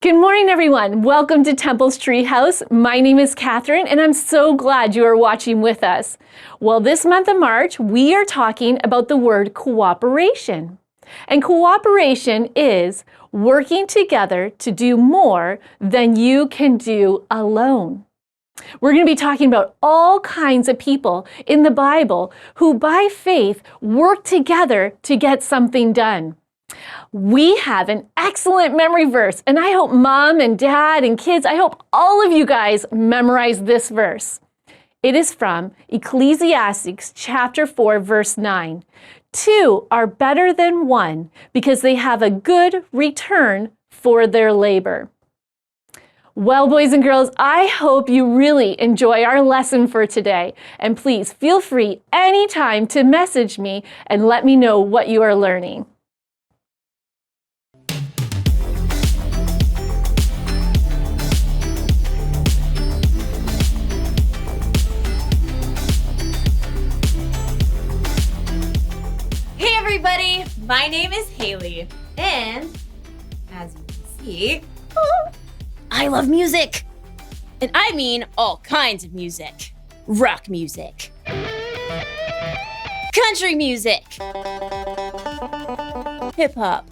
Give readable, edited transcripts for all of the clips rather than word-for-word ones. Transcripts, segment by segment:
Good morning, everyone. Welcome to Temple's Treehouse. My name is Catherine, and I'm so glad you are watching with us. Well, this month of March, we are talking about the word cooperation. And cooperation is working together to do more than you can do alone. We're going to be talking about all kinds of people in the Bible who, by faith, work together to get something done. We have an excellent memory verse, and I hope mom and dad and kids, I hope all of you guys memorize this verse. It is from Ecclesiastes chapter 4, verse 9. 2 are better than 1 because they have a good return for their labor. Well, boys and girls, I hope you really enjoy our lesson for today. And please feel free anytime to message me and let me know what you are learning. Hey everybody, my name is Haley, and as you can see, I love music. And I mean all kinds of music. Rock music, country music, hip hop.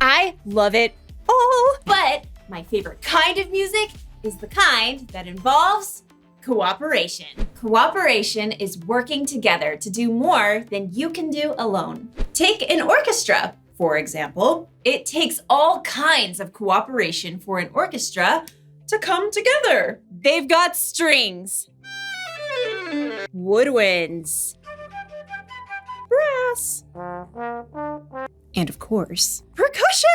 I love it all. But my favorite kind of music is the kind that involves cooperation. Cooperation is working together to do more than you can do alone. Take an orchestra, for example. It takes all kinds of cooperation for an orchestra to come together. They've got strings, woodwinds, brass, and of course, percussion.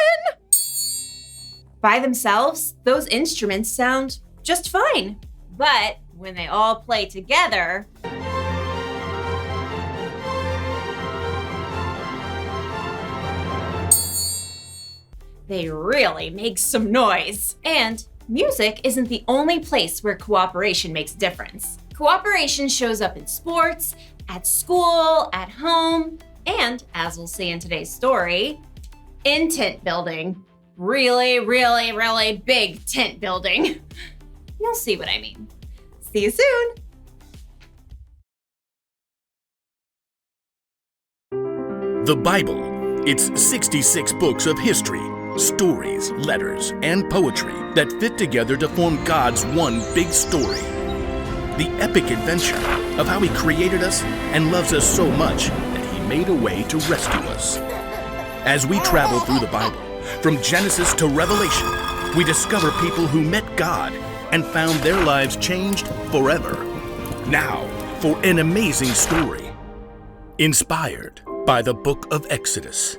By themselves, those instruments sound just fine. But when they all play together, they really make some noise. And music isn't the only place where cooperation makes a difference. Cooperation shows up in sports, at school, at home, and, as we'll see in today's story, in tent building. Really, really, really big tent building. You'll see what I mean. See you soon. The Bible. It's 66 books of history, stories, letters, and poetry that fit together to form God's one big story. The epic adventure of how He created us and loves us so much that He made a way to rescue us. As we travel through the Bible, from Genesis to Revelation, we discover people who met God and found their lives changed forever. Now, for an amazing story, inspired by the book of Exodus.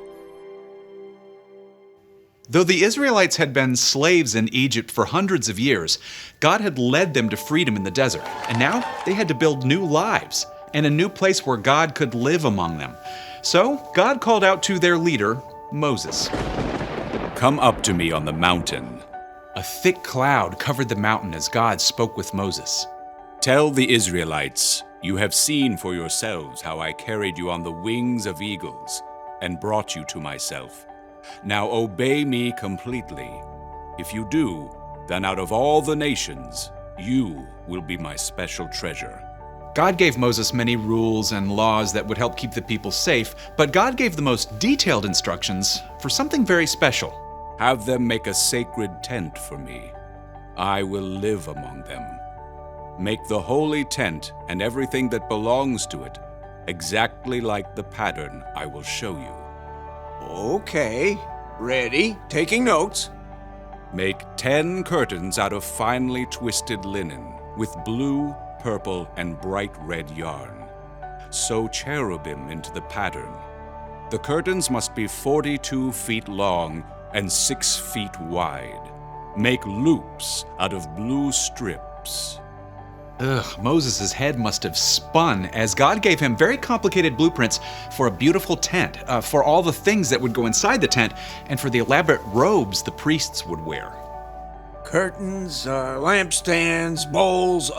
Though the Israelites had been slaves in Egypt for hundreds of years, God had led them to freedom in the desert, and now they had to build new lives and a new place where God could live among them. So God called out to their leader, Moses. Come up to me on the mountain. A thick cloud covered the mountain as God spoke with Moses. Tell the Israelites, you have seen for yourselves how I carried you on the wings of eagles and brought you to myself. Now obey me completely. If you do, then out of all the nations, you will be my special treasure. God gave Moses many rules and laws that would help keep the people safe, but God gave the most detailed instructions for something very special. Have them make a sacred tent for me. I will live among them. Make the holy tent and everything that belongs to it exactly like the pattern I will show you. Okay, ready, taking notes. Make 10 curtains out of finely twisted linen with blue, purple, and bright red yarn. Sew cherubim into the pattern. The curtains must be 42 feet long and 6 feet wide. Make loops out of blue strips. Moses' head must have spun as God gave him very complicated blueprints for a beautiful tent, for all the things that would go inside the tent, and for the elaborate robes the priests would wear. Curtains, lampstands, bowls,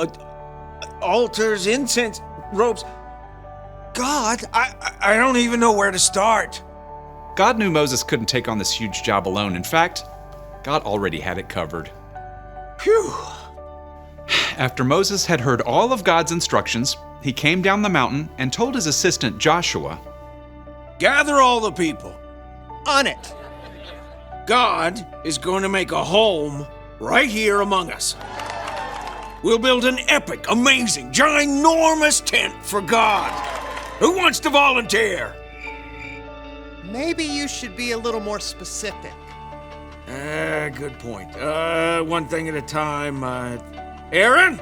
altars, incense, robes. God, I don't even know where to start. God knew Moses couldn't take on this huge job alone. In fact, God already had it covered. Phew. After Moses had heard all of God's instructions, he came down the mountain and told his assistant Joshua, Gather all the people. On it. God is going to make a home right here among us. We'll build an epic, amazing, ginormous tent for God. Who wants to volunteer? Maybe you should be a little more specific. Good point. One thing at a time. Aaron?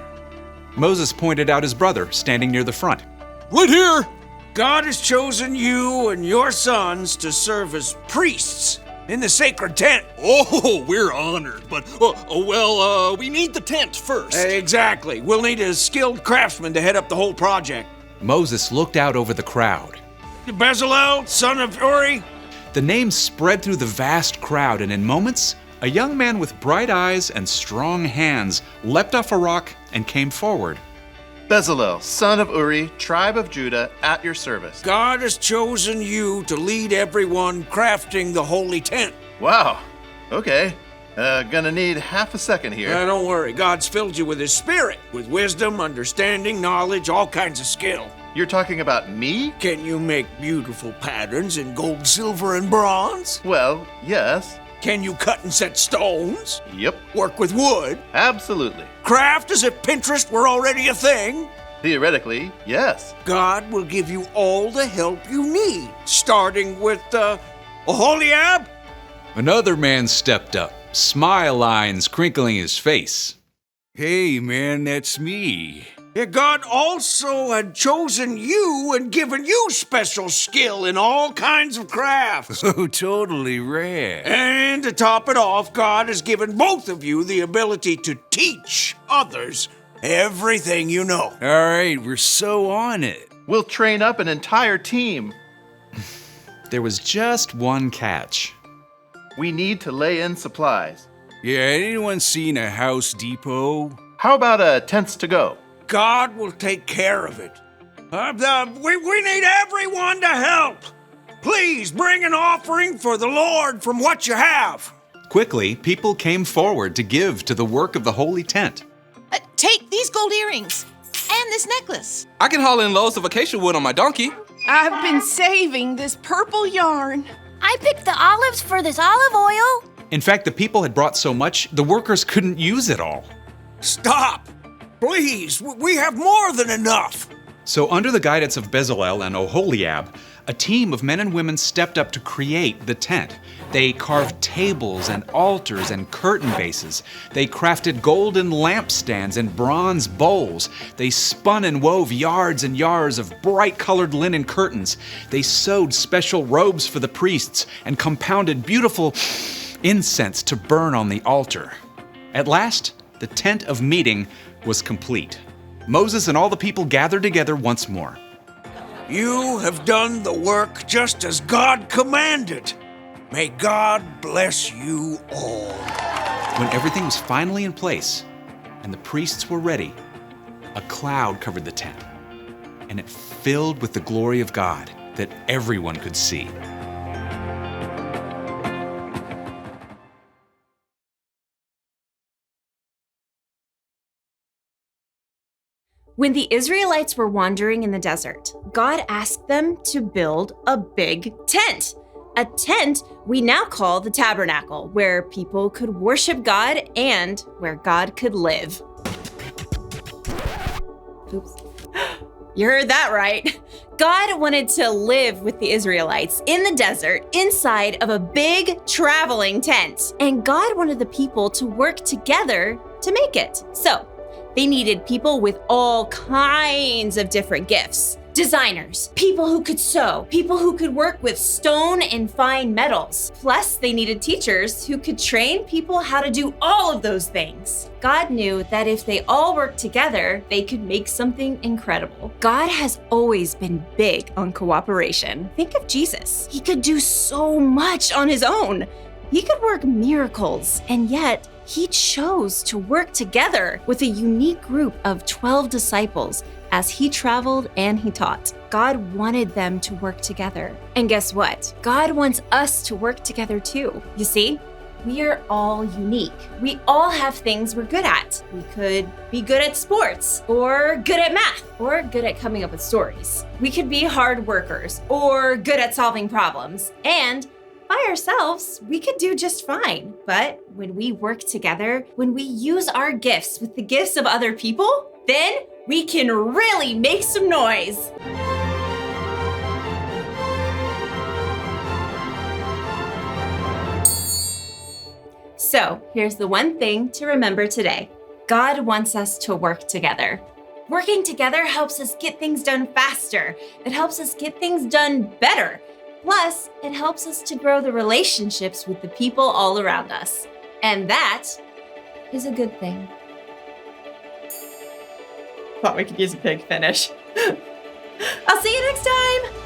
Moses pointed out his brother standing near the front. Right here! God has chosen you and your sons to serve as priests in the sacred tent. Oh, we're honored, but, we need the tent first. Exactly. We'll need a skilled craftsman to head up the whole project. Moses looked out over the crowd. Bezalel, son of Uri. The name spread through the vast crowd, and in moments, a young man with bright eyes and strong hands leapt off a rock and came forward. Bezalel, son of Uri, tribe of Judah, at your service. God has chosen you to lead everyone crafting the holy tent. Wow. Okay. Gonna need half a second here. Don't worry. God's filled you with His Spirit, with wisdom, understanding, knowledge, all kinds of skill. You're talking about me? Can you make beautiful patterns in gold, silver, and bronze? Well, yes. Can you cut and set stones? Yep. Work with wood? Absolutely. Craft as if Pinterest were already a thing? Theoretically, yes. God will give you all the help you need, starting with, Oholiab? Another man stepped up, smile lines crinkling his face. Hey, man, that's me. Yeah, God also had chosen you and given you special skill in all kinds of crafts. Oh, totally rad. And to top it off, God has given both of you the ability to teach others everything you know. All right, we're so on it. We'll train up an entire team. There was just one catch. We need to lay in supplies. Yeah, anyone seen a House Depot? How about tents to go? God will take care of it. We need everyone to help. Please bring an offering for the Lord from what you have. Quickly, people came forward to give to the work of the holy tent. Take these gold earrings and this necklace. I can haul in loads of acacia wood on my donkey. I've been saving this purple yarn. I picked the olives for this olive oil. In fact, the people had brought so much, the workers couldn't use it all. Stop! Please, we have more than enough. So under the guidance of Bezalel and Oholiab, a team of men and women stepped up to create the tent. They carved tables and altars and curtain bases. They crafted golden lampstands and bronze bowls. They spun and wove yards and yards of bright-colored linen curtains. They sewed special robes for the priests and compounded beautiful incense to burn on the altar. At last, the tent of meeting was complete. Moses and all the people gathered together once more. You have done the work just as God commanded. May God bless you all. When everything was finally in place and the priests were ready, a cloud covered the tent, and it filled with the glory of God that everyone could see. When the Israelites were wandering in the desert, God asked them to build a big tent. A tent we now call the tabernacle, where people could worship God and where God could live. Oops. You heard that right. God wanted to live with the Israelites in the desert inside of a big traveling tent. And God wanted the people to work together to make it. So they needed people with all kinds of different gifts. Designers, people who could sew, people who could work with stone and fine metals. Plus, they needed teachers who could train people how to do all of those things. God knew that if they all worked together, they could make something incredible. God has always been big on cooperation. Think of Jesus. He could do so much on his own. He could work miracles, and yet he chose to work together with a unique group of 12 disciples as he traveled and he taught. God wanted them to work together. And guess what? God wants us to work together too. You see, we are all unique. We all have things we're good at. We could be good at sports, or good at math, or good at coming up with stories. We could be hard workers, or good at solving problems. And by ourselves, we could do just fine. But when we work together, when we use our gifts with the gifts of other people, then we can really make some noise. So here's the one thing to remember today. God wants us to work together. Working together helps us get things done faster. It helps us get things done better. Plus, it helps us to grow the relationships with the people all around us. And that is a good thing. Thought we could use a big finish. I'll see you next time.